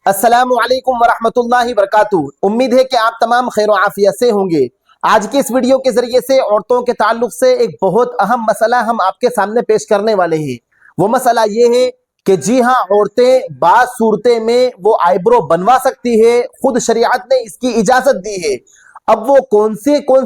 अस्सलामु अलैकुम वरहमतुल्लाहि वबरकातुहू। उम्मीद है कि आप तमाम खैर आफियत से होंगे। आज की इस वीडियो के जरिए से औरतों के ताल्लुक से एक बहुत अहम मसला हम आपके सामने पेश करने वाले हैं। वो मसला ये है कि जी हाँ, औरतें बाज़ सूरतें में वो आईब्रो बनवा सकती है, खुद शरीयत ने इसकी इजाजत दी है। अब वो कौन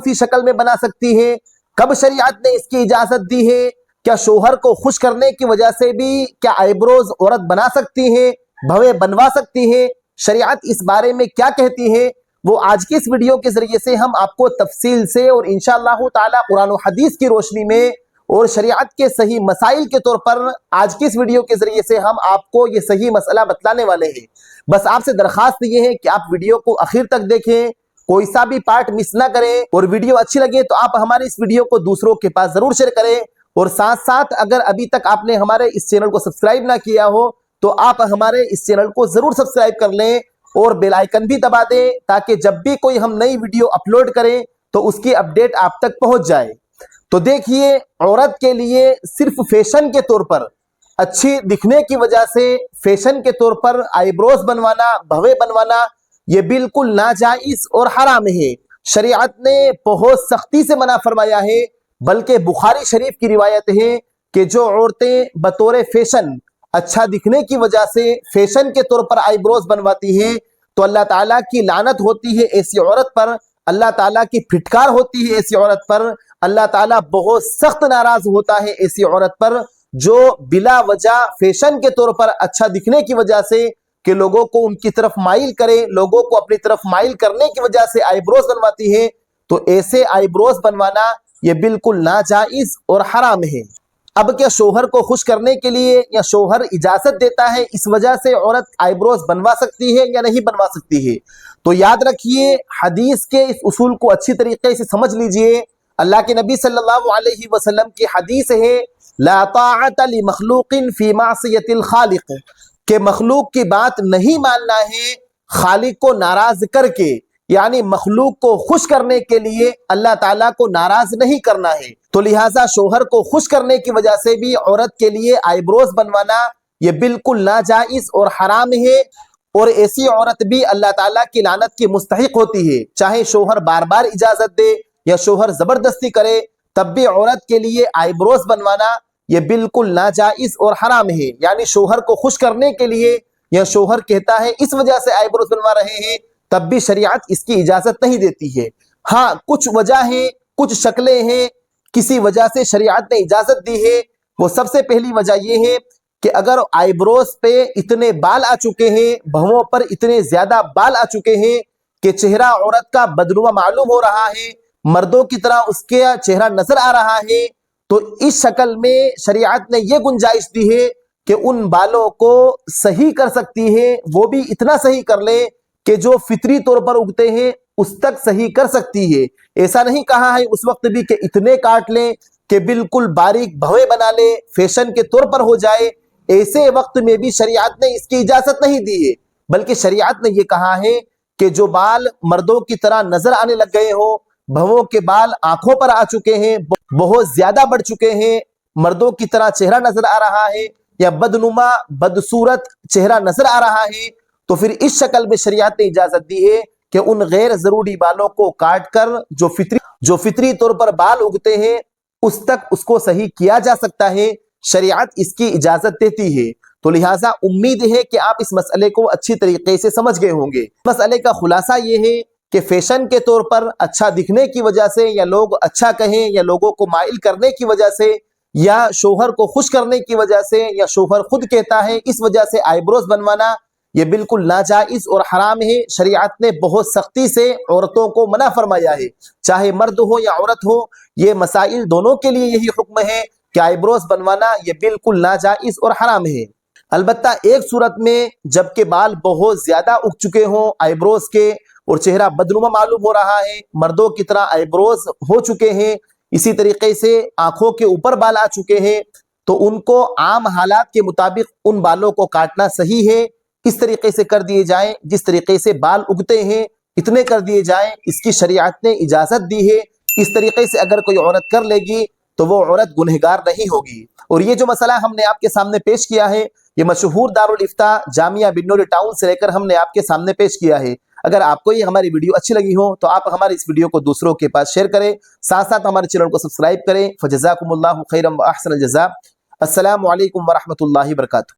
सी शक्ल में बना सकती है, कब शरीयत ने इसकी इजाजत दी है, क्या शोहर को खुश करने की वजह से भी क्या आईब्रोज औरत बना सकती है, भवें बनवा सकती है, शरीयत इस बारे में क्या कहती है, वो आज की इस वीडियो के जरिए से हम आपको तफसील से और इंशाअल्लाह ताला कुरान और हदीस की रोशनी में और शरीयत के सही मसाइल के तौर पर आज की इस वीडियो के जरिए से हम आपको ये सही मसला बतलाने वाले हैं। बस आपसे दरखास्त ये है कि आप वीडियो को आखिर तक देखें, कोई सा भी पार्ट मिस ना करें, और वीडियो अच्छी लगे तो आप हमारे इस वीडियो को दूसरों के पास जरूर शेयर करें। और साथ साथ अगर अभी तक आपने हमारे इस चैनल को सब्सक्राइब ना किया हो तो आप हमारे इस चैनल को जरूर सब्सक्राइब कर लें और बेल आइकन भी दबा दें, ताकि जब भी कोई हम नई वीडियो अपलोड करें तो उसकी अपडेट आप तक पहुंच जाए। तो देखिए, औरत के लिए सिर्फ फैशन के तौर पर, अच्छी दिखने की वजह से फैशन के तौर पर आईब्रोज बनवाना, भवें बनवाना, ये बिल्कुल नाजायज और हराम है। शरीयत ने बहुत सख्ती से मना फरमाया है। बल्कि बुखारी शरीफ की रिवायत है कि जो औरतें बतौर फैशन, अच्छा दिखने की वजह से फैशन के तौर पर आईब्रोज बनवाती हैं, तो अल्लाह ताला की लानत होती है ऐसी औरत पर, अल्लाह ताला की फिटकार होती है ऐसी औरत पर। अल्लाह ताला बहुत सख्त नाराज होता है ऐसी औरत पर जो बिला वजह फैशन के तौर पर, अच्छा दिखने की वजह से कि लोगों को उनकी तरफ माइल करे, लोगों को अपनी तरफ माइल करने की वजह से आईब्रोज बनवाती है। तो ऐसे आईब्रोज बनवाना ये बिल्कुल नाजायज और हराम है। अब क्या शोहर को खुश करने के लिए या शोहर इजाजत देता है, इस वजह से औरत आईब्रोज बनवा सकती है या नहीं बनवा सकती है? तो याद रखिए, हदीस के इस उसूल को अच्छी तरीके से समझ लीजिए। अल्लाह के नबी सल्लल्लाहु अलैहि वसल्लम की हदीस है, ला ताअता लि मखलूकिन फी मासियतिल खालिक, के मखलूक की बात नहीं मानना है खालिक को नाराज करके, यानी मखलूक को खुश करने के लिए अल्लाह ताला को नाराज नहीं करना है। तो लिहाजा शोहर को खुश करने की वजह से भी औरत के लिए आईब्रोज बनवाना ये बिल्कुल नाजायज और हराम है। और ऐसी औरत भी अल्लाह ताला की लानत की मुस्तहिक होती है। चाहे शोहर बार बार इजाजत दे या शोहर जबरदस्ती करे, तब भी औरत के लिए आईब्रोज बनवाना ये बिल्कुल नाजायज और हराम है। यानी शोहर को खुश करने के लिए या शोहर कहता है इस वजह से आईब्रोज बनवा रहे हैं, तब भी शरीयत इसकी इजाजत नहीं देती है। हाँ, कुछ वजह है, कुछ शक्लें हैं, किसी वजह से शरीयत ने इजाजत दी है। वो सबसे पहली वजह यह है कि अगर आईब्रोज पे इतने बाल आ चुके हैं, भवों पर इतने ज्यादा बाल आ चुके हैं कि चेहरा औरत का बदनुमा मालूम हो रहा है, मर्दों की तरह उसके चेहरा नजर आ रहा है, तो इस शक्ल में शरीयत ने यह गुंजाइश दी है कि उन बालों को सही कर सकती है। वो भी इतना सही कर ले कि जो फितरी तौर पर उगते हैं उस तक सही कर सकती है। ऐसा नहीं कहा है उस वक्त भी कि इतने काट लें कि बिल्कुल बारीक भवें बना ले, फैशन के तौर पर हो जाए। ऐसे वक्त में भी शरीयत ने इसकी इजाजत नहीं दी है, बल्कि शरीयत ने यह कहा है कि जो बाल मर्दों की तरह नजर आने लग गए हो, भवों के बाल आंखों पर आ चुके हैं, बहुत ज्यादा बढ़ चुके हैं, मर्दों की तरह चेहरा नजर आ रहा है या बदनुमा बदसूरत चेहरा नजर आ रहा है, तो फिर इस शक्ल में शरीयत ने इजाजत दी है कि उन गैर जरूरी बालों को काट कर जो फितरी तौर पर बाल उगते हैं उस तक उसको सही किया जा सकता है। शरीयत इसकी इजाजत देती है। तो लिहाजा उम्मीद है कि आप इस मसले को अच्छी तरीके से समझ गए होंगे। मसले का खुलासा ये है कि फैशन के तौर पर, अच्छा दिखने की वजह से, या लोग अच्छा कहें या लोगों को माइल करने की वजह से, या शोहर को खुश करने की वजह से, या शोहर खुद कहता है इस वजह से आईब्रोज बनवाना ये बिल्कुल नाजायज और हराम है। शरीयत ने बहुत सख्ती से औरतों को मना फरमाया है, चाहे मर्द हो या औरत हो, ये मसाइल दोनों के लिए यही हुक्म है कि आईब्रोज बनवाना ये बिल्कुल नाजायज और हराम है। अलबत्ता एक सूरत में, जबकि बाल बहुत ज्यादा उग चुके हों आईब्रोज के और चेहरा बदनुमा मालूम हो रहा है, मर्दों की तरह आईब्रोज हो चुके हैं, इसी तरीके से आंखों के ऊपर बाल आ चुके हैं, तो उनको आम हालात के मुताबिक उन बालों को काटना सही है। इस तरीके से कर दिए जाएं, जिस तरीके से बाल उगते हैं इतने कर दिए जाएं, इसकी शरीयत ने इजाजत दी है। इस तरीके से अगर कोई औरत कर लेगी तो वो औरत गुनहगार नहीं होगी। और ये जो मसला हमने आपके सामने पेश किया है یہ مشہور دارُل افتاء جامعہ بنوری ٹاؤن سے لے کر ہم نے آپ کے سامنے پیش کیا ہے۔ اگر آپ کو یہ ہماری ویڈیو اچھی لگی ہو تو آپ ہماری اس ویڈیو کو دوسروں کے پاس شیئر کریں، ساتھ ساتھ ہمارے چینل کو سبسکرائب کریں۔ فجزاکم اللہ خیرا واحسن الجزاء۔ السلام علیکم ورحمۃ اللہ وبرکاتہ۔